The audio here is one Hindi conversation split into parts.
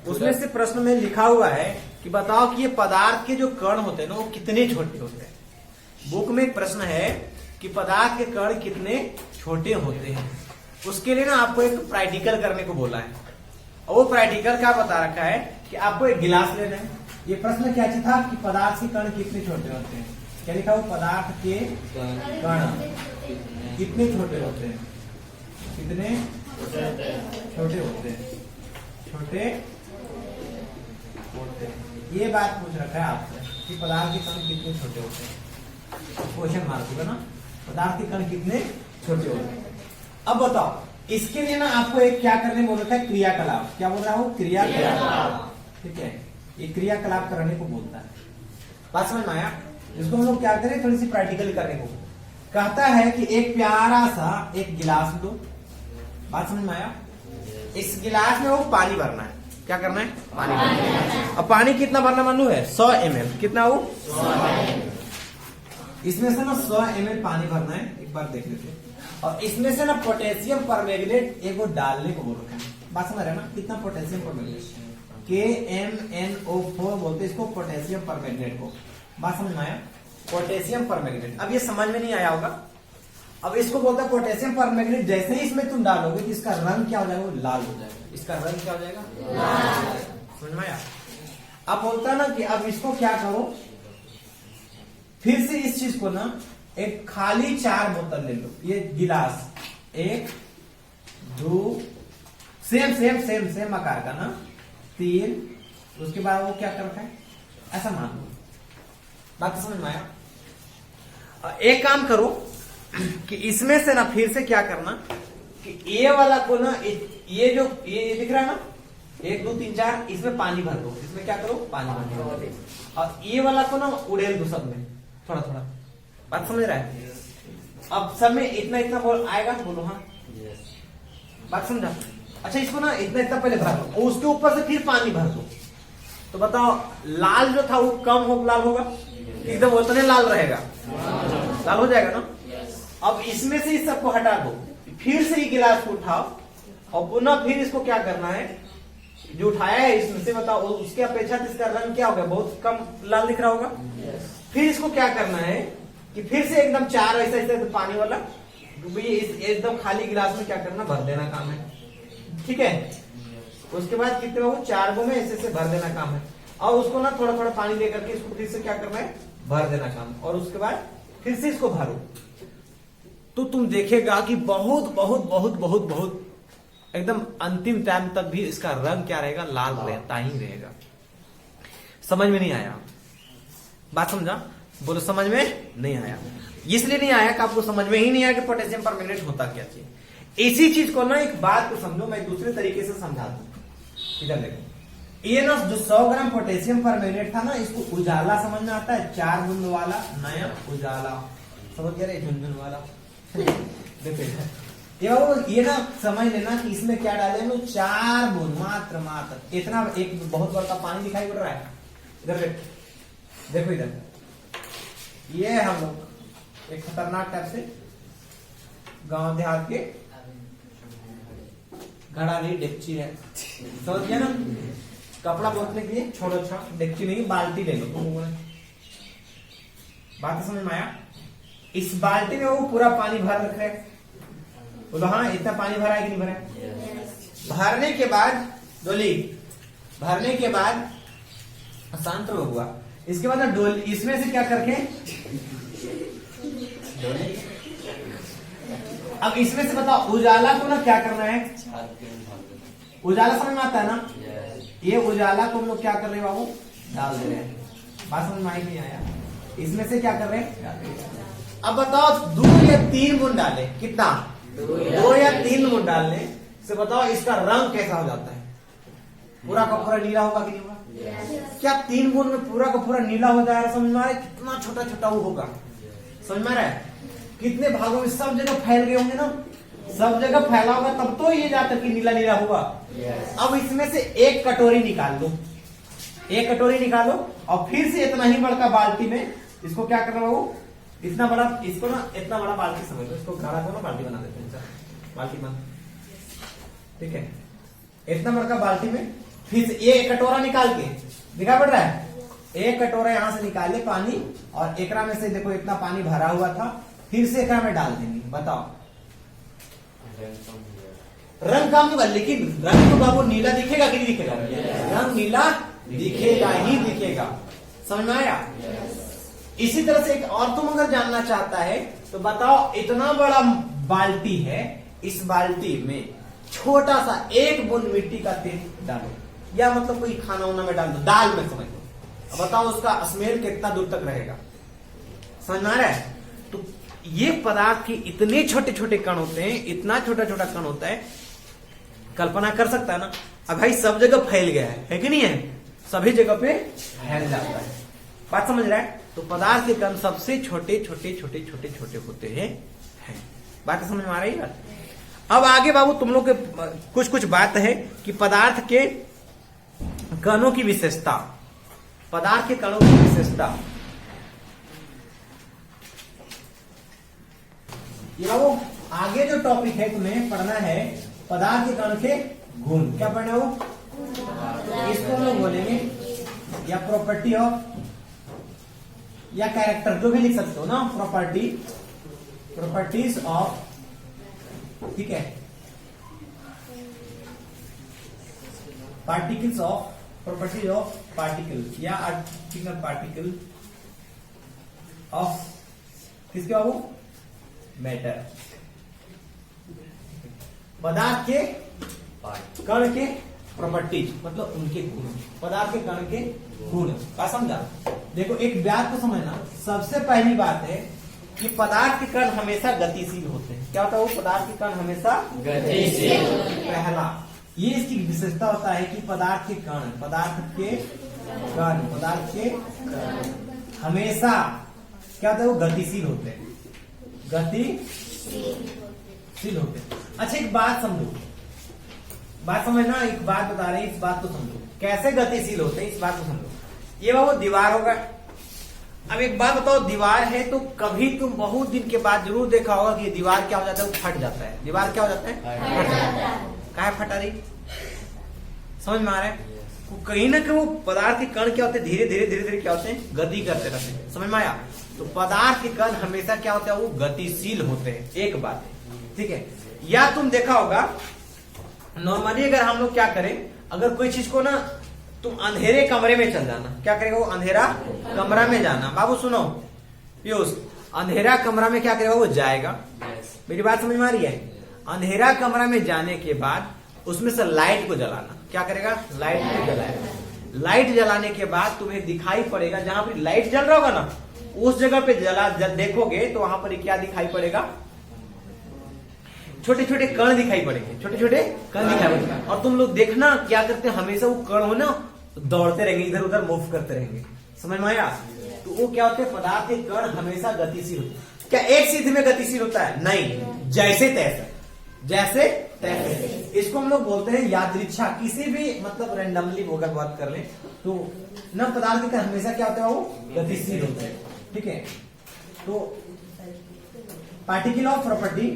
उसमें से प्रश्न में लिखा हुआ है कि बताओ कि ये पदार्थ के जो कण होते हैं ना वो कितने छोटे होते हैं। बुक में एक प्रश्न है कि पदार्थ के कण कितने छोटे होते हैं। उसके लिए ना आपको एक प्रैक्टिकल करने को बोला है और वो प्रैक्टिकल क्या बता रखा है कि आपको एक गिलास लेना है। ये प्रश्न क्या था कि पदार्थ के कण कितने छोटे होते हैं। क्या लिखा हुआ, पदार्थ के कण कितने छोटे होते हैं, कितने छोटे होते हैं, छोटे होते हैं। ये बात पूछ रखा है आपसे कि पदार्थ के कण कितने छोटे होते हैं। क्वेश्चन मार्क होगा ना, पदार्थ के कण कितने छोटे होते हैं। अब बताओ इसके लिए ना आपको एक क्या करने बोल रखा है, क्रियाकलाप। क्या बोल रहा हूँ, क्रियाकलाप। ठीक है, ये क्रियाकलाप करने को बोलता है। बात समझ में आया। इसको हम लोग क्या करें, थोड़ी सी प्रैक्टिकल करने को कहता है कि एक प्यारा सा एक गिलास लो। बात समझ में आया। इस गिलास में वो पानी भरना है। क्या करना है, पानी भरना है। अब पानी कितना भरना मालूम है, 100 ml। कितना वो 100 ml। इसमें से ना 100 ml पानी भरना है। एक बार देख लेते हैं। और इसमें से ना पोटेशियम परमैंगनेट एक वो डालने को बोल रखा है। बात समझ रहे ना, कितना पोटेशियम परमैंगनेट, KMnO4 बोलते इसको, पोटेशियम परमैंगनेट को। बात समझ में आया, पोटेशियम परमैंगनेट। अब ये समझ में नहीं आया होगा। अब इसको बोलता है पोटेशियम परमैंगनेट। जैसे ही इसमें तुम डालोगे तो इसका रंग क्या हो जाएगा, वो लाल हो जाएगा। इसका रंग क्या हो जाएगा, लाल। समझ में आया। अब बोलता है ना कि अब इसको क्या करो, फिर से इस चीज को ना एक खाली 4 बोतल ले लो। ये गिलास 1 2 सेम आकार का ना 3, उसके बाद वो क्या कर रखा है, ऐसा मान लो। बात समझ में आया। एक काम करो कि इसमें से ना फिर से क्या करना कि ये वाला को ना ये जो ये दिख रहा है ना 1 2 3 4, इसमें पानी भर दो। इसमें क्या करो, पानी भर दो। और ये वाला को ना उड़ेल दो सब में थोड़ा थोड़ा। बात समझ रहा है। अब सब में इतना इतना बोल आएगा, बोलो हाँ। बात समझा। अच्छा इसको ना इतना इतना पहले भर दो और उसके ऊपर से फिर पानी भर दो। तो बताओ लाल जो था वो कम हो लाल होगा, एकदम उतने लाल रहेगा, लाल हो जाएगा ना। अब इसमें से इस सबको हटा दो, फिर से ये गिलास को उठाओ और पुनः फिर इसको क्या करना है, जो उठाया है इसमें से बताओ उसके अपेक्षा इसका रंग क्या होगा, बहुत कम लाल दिख रहा होगा। फिर इसको क्या करना है कि फिर से एकदम 4 ऐसा ऐसा पानी वाला एकदम खाली गिलास में क्या करना, भर देना काम है। ठीक है। उसके बाद कितने वो 4 गो में ऐसे ऐसे भर देना काम है। और उसको ना थोड़ा थोड़ा पानी दे करके इसको फिर से क्या करना है, भर देना काम। और उसके बाद फिर से इसको भरो तो तुम देखेगा कि बहुत बहुत बहुत बहुत बहुत एकदम अंतिम टाइम तक भी इसका रंग क्या रहेगा, लाल रहता ही रहेगा। समझ में नहीं आया, बात समझा, बोलो समझ में नहीं आया। इसलिए नहीं आया कि आपको समझ में ही नहीं आया कि पोटेशियम परमैंगनेट होता क्या चाहिए। इसी चीज को ना एक बात को समझो, मैं दूसरे तरीके से समझा दूं। इधर देखो, ये ना जो 100 ग्राम पोटेशियम परमैंगनेट था ना, इसको उजाला समझ में आता है, 4 बूंद वाला नया उजाला, समझ गए, झुनझुन वाला। देखो ये ना समझ लेना कि इसमें क्या डाले, 4 बूंद मात्र इतना, एक बहुत बड़ा पानी दिखाई पड़ रहा है। इधर देखो, इधर ये हम लोग एक खतरनाक टाइप से गांव देहात के घड़ा नहीं डेक्ची है, समझ गया ना। कपड़ा पोंछने के लिए छोड़ो, अच्छा डेक्ची नहीं बाल्टी ले लो तुम। बात समझ में आया। इस बाल्टी में वो पूरा पानी भर रखा है, बोलो हाँ इतना पानी भरा है कि नहीं भरा है। भरने के बाद डोली, भरने के बाद शांत हुआ। इसके बाद डोली इसमें से क्या करके डोली, अब इसमें से बताओ उजाला को ना क्या करना है, उजाला समझ में आता है ना। ये उजाला को हम लोग क्या कर रहे हैं बाबू, डाल दे रहे हैं। बात समझ में आई नहीं आया। इसमें से क्या कर रहे हैं, अब बताओ 2 या 3 बूंद डाले, कितना 2 या 3 बूंद डालने से बताओ इसका रंग कैसा हो जाता है, पूरा का पूरा नीला होगा कि नहीं होगा। क्या 3 बूंद में पूरा का पूरा नीला हो जाएगा, समझ में आ रहा है। कितना छोटा छोटा वो होगा, समझ में आ रहा है। कितने भागों में सब जगह फैल गए होंगे ना, सब जगह फैला होगा तब तो ये जाकर के नीला नीला होगा। अब इसमें से 1 कटोरी निकाल लो, 1 कटोरी निकालो और फिर से इतना ही बड़का बाल्टी में इसको क्या करना हो, इतना बड़ा, इसको ना इतना बड़ा बाल्टी समझ लो, इसको गाढ़ा को ना बाल्टी बना देते हैं, बाल्टी बन, ठीक है। इतना बड़का बाल्टी में फिर से ये कटोरा निकाल के दिखा पड़ रहा है, एक कटोरा यहां से निकाले पानी और एकरा में से देखो इतना पानी भरा हुआ था, फिर से एकरा में डाल देंगे। बताओ रंग कम होगा, लेकिन रंग तो बाबू नीला दिखेगा कि नहीं दिखेगा? रंग नीला दिखेगा ही दिखेगा। समझ में आया? इसी तरह से एक और तुम अगर जानना चाहता है तो बताओ, इतना बड़ा बाल्टी है, इस बाल्टी में छोटा सा एक बूंद मिट्टी का तेल डालो, या मतलब कोई खाना वाना में डाल दो, दाल में समझ लो, अब बताओ उसका स्मेल कितना दूर तक रहेगा? समझ में आ रहा है? तो ये पदार्थ के इतने छोटे छोटे कण होते हैं, इतना छोटा छोटा कण होता है, कल्पना कर सकता है ना? अब भाई सब जगह फैल गया है कि नहीं है? सभी जगह पे फैल जाता है। बात समझ रहा है? तो पदार्थ के कण सबसे छोटे छोटे छोटे छोटे छोटे होते हैं। बात समझ में आ रही है? अब आगे बाबू तुम लोग के कुछ कुछ बात है कि पदार्थ के कणों की विशेषता, पदार्थ के कणों की विशेषता। ये बाबू आगे जो टॉपिक है तुम्हें पढ़ना है, पदार्थ के कण के गुण। क्या पढ़ना है वो? इसको हम लोग बोलेंगे या प्रॉपर्टी ऑफ, या कैरेक्टर, जो भी लिख सकते हो ना, प्रॉपर्टी, प्रॉपर्टीज ऑफ, ठीक है, particles of, properties of particle या आर्टिकल पार्टिकल ऑफ किसके बाबू? मैटर। पदार्थ के कण के प्रॉपर्टीज मतलब उनके गुण, पदार्थ के कण के गुण। क्या समझा? देखो एक बात को समझना, सबसे पहली बात है कि पदार्थ के कण हमेशा गतिशील होते हैं। क्या होता है वो? पदार्थ के कण हमेशा गतिशील। पहला ये इसकी विशेषता होता है कि पदार्थ के कण, पदार्थ के कण, पदार्थ के हमेशा क्या होता है वो? गतिशील होते हैं, गतिशील होते हैं। अच्छा एक बात समझो, बात समझना, एक बात बता रहे हैं, इस बात को समझो कैसे गतिशील होते हैं, इस बात को समझो। ये वो दीवार होगा। अब एक बात बताओ, दीवार है तो कभी तुम बहुत दिन के बाद जरूर देखा होगा कि दीवार क्या हो जाता है? वो फट जाता है। दीवार क्या हो जाता है? फट जाता है। क्या फटा रही? समझ में आ रहा है? कहीं ना कहीं वो पदार्थ के कण क्या होते हैं? धीरे धीरे धीरे धीरे क्या होते हैं? गति करते रहते हैं। समझ में आया? तो पदार्थ के कण हमेशा क्या होता है? वो गतिशील होते हैं। एक बात है, ठीक है। या तुम देखा होगा नॉर्मली अगर हम लोग क्या करें, अगर कोई चीज को ना तुम अंधेरे कमरे में चल जाना, क्या करेगा वो? अंधेरा कमरा में जाना। बाबू सुनो पीयूष, अंधेरा कमरा में क्या करेगा वो? जाएगा। मेरी बात समझ में आ रही है? अंधेरा कमरा में जाने के बाद उसमें से लाइट को जलाना। क्या करेगा? लाइट को जलाएगा। लाइट जलाने के बाद तुम्हें दिखाई पड़ेगा, जहां पर लाइट जल रहा होगा ना, उस जगह पे जब देखोगे तो वहां पर क्या दिखाई पड़ेगा? छोटे छोटे कण दिखाई पड़ेंगे, छोटे छोटे कण दिखाई पड़ेंगे। और तुम लोग देखना क्या करते हैं, हमेशा वो कण हो ना दौड़ते रहेंगे, इधर उधर मूव करते रहेंगे। समझ में आया? तो वो क्या होते हैं? पदार्थ के कण हमेशा गतिशील होते हैं। क्या एक सीध में गतिशील होता है? नहीं, जैसे तैसे, जैसे तैसे। इसको हम लोग बोलते हैं यादृच्छा। किसी भी मतलब रैंडमली अगर बात कर ले तो न पदार्थ के कण हमेशा क्या होता है? वो गतिशील होते हैं। ठीक है। तो पार्टिकल ऑफ प्रॉपर्टी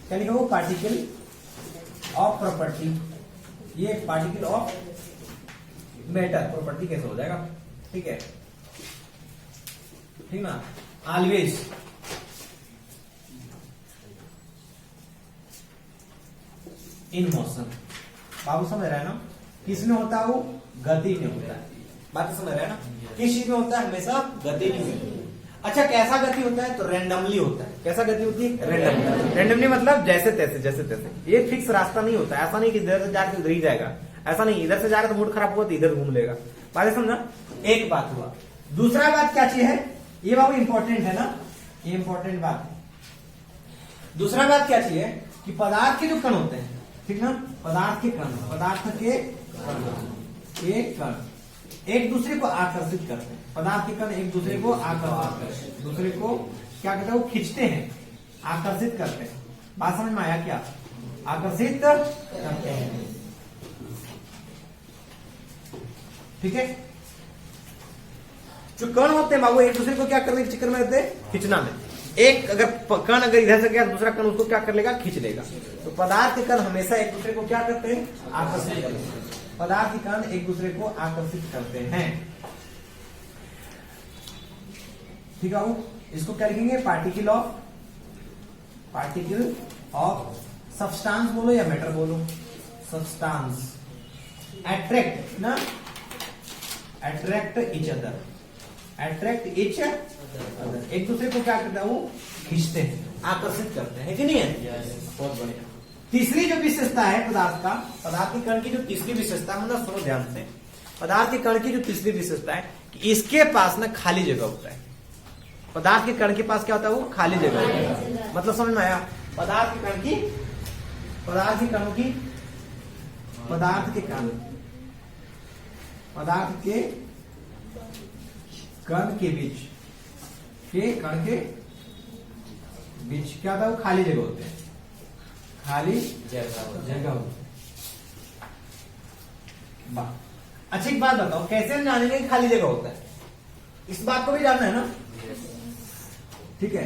क्या लिखा? वो पार्टिकल ऑफ प्रॉपर्टी, ये पार्टिकल ऑफ मैटर प्रॉपर्टी कैसे हो जाएगा? ठीक है, ठीक ना? Always in motion. बाबू समझ रहा है ना? किस में होता है वो? गति में होता है। बात समझ रहा है ना? किस चीज में होता है? हमेशा गति में। अच्छा कैसा गति होता है? तो रैंडमली होता है। कैसा गति होती है? रैंडमली। रैंडमली मतलब जैसे तैसे, जैसे तैसे। ये फिक्स रास्ता नहीं होता। ऐसा नहीं कि इधर से जाकर उधर ही जाएगा, ऐसा नहीं। इधर से जाएगा तो मूड खराब हुआ तो इधर घूम लेगा। बात समझा? एक बात हुआ। दूसरा बात क्या चीज है? ये बाबू इंपॉर्टेंट है ना, ये इंपॉर्टेंट बात है। दूसरा बात क्या चीज है कि पदार्थ के जो कण होते हैं, ठीक ना, पदार्थ के कण, पदार्थ के कण एक दूसरे को आकर्षित करते हैं। पदार्थ के कण एक दूसरे को आकर्षित, दूसरे को क्या कहते हैं? वो खींचते हैं, आकर्षित करते हैं। बात समझ में आया क्या? आकर्षित करते हैं। ठीक है। जो कण होते हैं बाबू एक दूसरे को क्या करने के चक्कर में रहते हैं? खींचना में। एक अगर कण अगर इधर से गया दूसरा कण उसको क्या कर लेगा? खींच लेगा। तो पदार्थ के कण हमेशा एक दूसरे को क्या करते हैं? आकर्षित करते हैं। पदार्थ के कण एक दूसरे को आकर्षित करते हैं। ठीक है, इसको क्या लिखेंगे? पार्टिकल ऑफ सब्सटेंस बोलो या मैटर बोलो, सब्सटेंस अट्रैक्ट ना, attract each other, attract each other, एक दूसरे को क्या करता है? वो खींचते हैं, आकर्षित करते हैं, कि नहीं है? बहुत बढ़िया। तीसरी जो विशेषता है पदार्थ का, पदार्थ के कण की जो तीसरी विशेषता, मतलब सुनो ध्यान से, पदार्थ के कण की जो तीसरी विशेषता है कि इसके पास ना खाली जगह होता है। पदार्थ के कण के पास क्या होता है? वो खाली जगह होता है। मतलब समझ में आया? पदार्थ के कण की, पदार्थ के कणों की, पदार्थ के कण, पदार्थ के कण के बीच, के कण के बीच क्या होता है? वो खाली जगह होते हैं, खाली जगह होती है। अच्छा एक बात बताओ, कैसे हम जानेंगे कि खाली जगह होता है? इस बात को भी जानना है ना? ठीक है,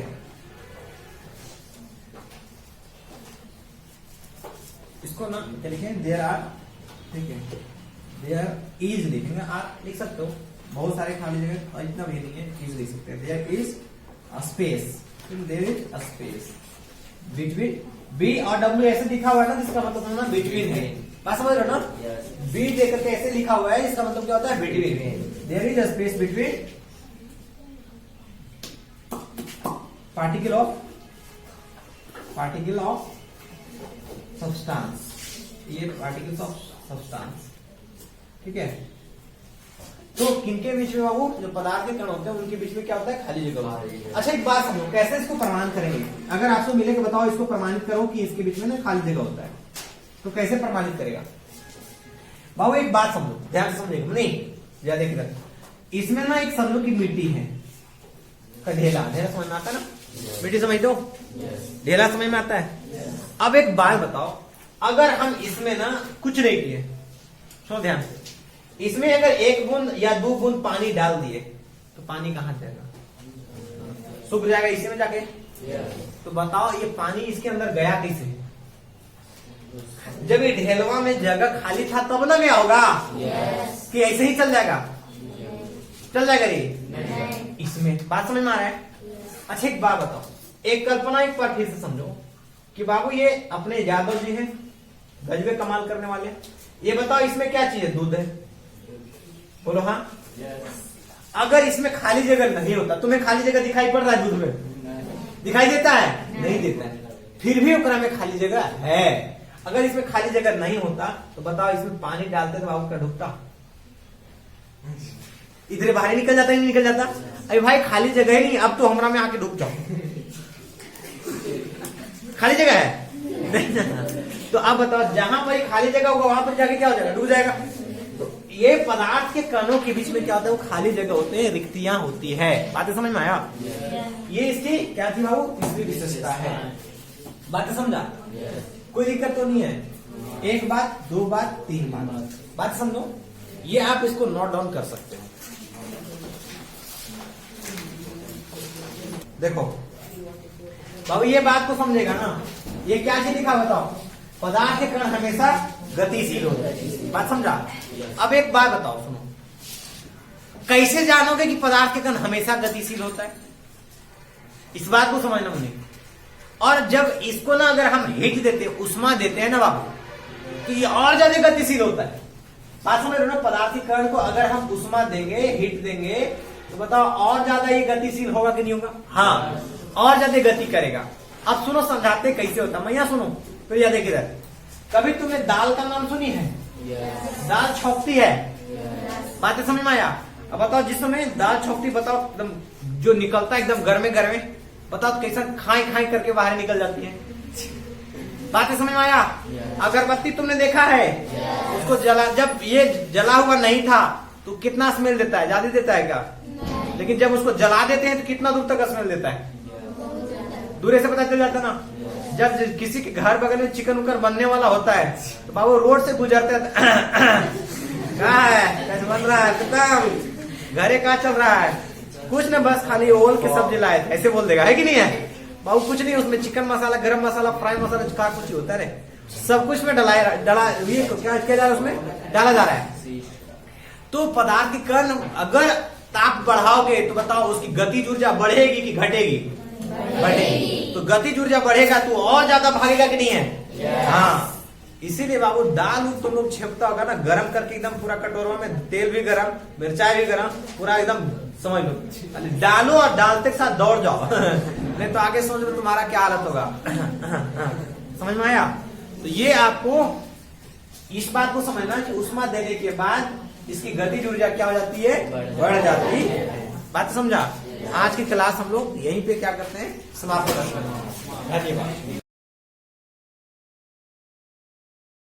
इसको ना क्या लिखें? देयर आर, ठीक है, देयर इज लिखेंगे, आर लिख सकते हो, बहुत सारे खाली जगह, इतना भी नहीं है, इज लिख सकते हैं। There is a space, there is a space between, B और डब्ल्यू ऐसे लिखा हुआ है ना, जिसका मतलब समझना बिटवीन है। बात समझ रहे हो ना? बी देकर के ऐसे लिखा हुआ है, इसका मतलब क्या होता है? Between. There is a space between particle of substance, ये पार्टिकल्स ऑफ सब्सटेंस, ठीक है। तो किनके बीच में बाबू? जो पदार्थ के कण होते हैं उनके बीच में क्या होता है? खाली जगह होती है। अच्छा एक बात समझो, कैसे इसको प्रमाण करेंगे? अगर आपसे मिले कि बताओ इसको प्रमाणित करो कि इसके बीच में ना खाली जगह होता है, तो कैसे प्रमाणित करेगा बाबू? एक बात समझो, ध्यान से समझेगा, नहीं ज्यादा किधर, इसमें ना एक समझो की मिट्टी है, ढेला, ढेला समझ में आता है ना? मिट्टी समझ दो, ढेला समझ में आता है। अब एक बात बताओ, अगर हम इसमें ना कुछ नहीं किए, सुनो ध्यान से, इसमें अगर एक बूंद या 2 बूंद पानी डाल दिए तो पानी कहां जाएगा? सूख जाएगा इसी में जाके। तो बताओ ये पानी इसके अंदर गया कैसे? जब ये ढेलवा में जगह खाली था तब ना गया होगा, कि ऐसे ही चल जाएगा? चल जाएगा ये इसमें, बात समझ में आ रहा है? अच्छा एक बात बताओ, एक कल्पना एक बार फिर से समझो कि बाबू ये अपने यादव जी हैं, गजबे कमाल करने वाले, ये बताओ इसमें क्या चीज है? दूध है, बोलो हाँ। अगर इसमें खाली जगह नहीं होता, तुम्हें खाली जगह दिखाई पड़ रहा है दूध में? दिखाई देता है? नहीं देता है, फिर भी ओकरा में खाली जगह है। अगर इसमें खाली जगह नहीं होता तो बताओ इसमें पानी डालते तो बाबू क्या डूबता? इधर बाहर निकल जाता, नहीं निकल जाता? अरे भाई खाली जगह ही नहीं, अब तो हमरा में आके डूब जाओ, खाली जगह है। तो अब बताओ जहां पर खाली जगह होगा वहां पर जाके क्या हो जाएगा? डूब जाएगा। तो ये पदार्थ के कणों के बीच में क्या होता है? वो खाली जगह होते हैं, रिक्तियां होती है। बातें समझ में आया? ये इसकी क्या थी बाबू? तीसरी विशेषता है। बातें समझा? कोई दिक्कत तो नहीं है? एक बात, 2 बात, 3 बात, बात समझो। ये आप इसको नोट डाउन कर सकते हो। देखो बाबू ये बात को समझेगा ना, ये क्या चीज लिखा बताओ? पदार्थ के कण हमेशा गतिशील होते हैं। बात समझा? अब एक बात बताओ, सुनो, कैसे जानोगे कि पदार्थ के कण हमेशा गतिशील होता है? इस बात को समझना मुझे। और जब इसको ना अगर हम हीट देते, उष्मा देते हैं ना बाबू, तो ये और ज्यादा गतिशील होता है। बात समझ रहे हो ना? पदार्थ के कण को अगर हम उष्मा देंगे, हीट देंगे, तो बताओ और ज्यादा ये गतिशील होगा कि नहीं होगा? हाँ, और ज्यादा गति करेगा। अब सुनो, समझाते कैसे होता है। मैया सुनो, तो याद है किधर, कभी तुमने दाल का नाम सुनी है? दाल छौकती है। बातें समझ में आया? अब बताओ जिस समय दाल छौकती, बताओ एकदम जो निकलता है एकदम गर्मे गर्मे, बताओ कैसा खाई खाई करके बाहर निकल जाती है। बातें समझ में आया? अगरबत्ती तुमने देखा है? उसको जला, जब ये जला हुआ नहीं था तो कितना स्मेल देता है? ज्यादा देता है क्या? लेकिन जब उसको जला देते हैं तो कितना दूर तक स्मेल देता है? दूर से पता चल जाता ना। जब किसी के घर बगल में चिकन उकर बनने वाला होता है तो बाबू रोड से गुजरते हैं, क्या है, कैसे बन रहा है, एकदम घरे कहाँ चल रहा है? कुछ न, बस खाली ओल के सब्जी लाए थे, ऐसे बोल देगा, है कि नहीं है बाबू? कुछ नहीं, उसमें चिकन मसाला, गरम मसाला, फ्राई मसाला, का कुछ होता है। सब कुछ में डाला ये क्या जा रहा है, उसमें डाला जा रहा है। तो पदार्थ की कण अगर ताप बढ़ाओगे तो बताओ उसकी गतिज ऊर्जा बढ़ेगी कि घटेगी? बढ़ेगी। तो गतिज ऊर्जा बढ़ेगा तो और ज्यादा भागेगा कि नहीं है? हाँ, इसीलिए बाबू दाल तुम लोग छेपता होगा ना, गरम करके एकदम पूरा कटोरा में तेल भी गरम, मिर्चाई भी गरम, पूरा एकदम समझ लो डालो और डालते के साथ दौड़ जाओ नहीं तो आगे समझ लो तुम्हारा क्या हालत होगा समझ में आया? तो ये आपको इस बात को समझना कि उष्मा देने के बाद इसकी गतिज ऊर्जा क्या हो जाती है? बढ़ जाती है। बात समझा? आज की क्लास हम लोग यहीं पे क्या करते हैं, समाप्त करते हैं। धन्यवाद।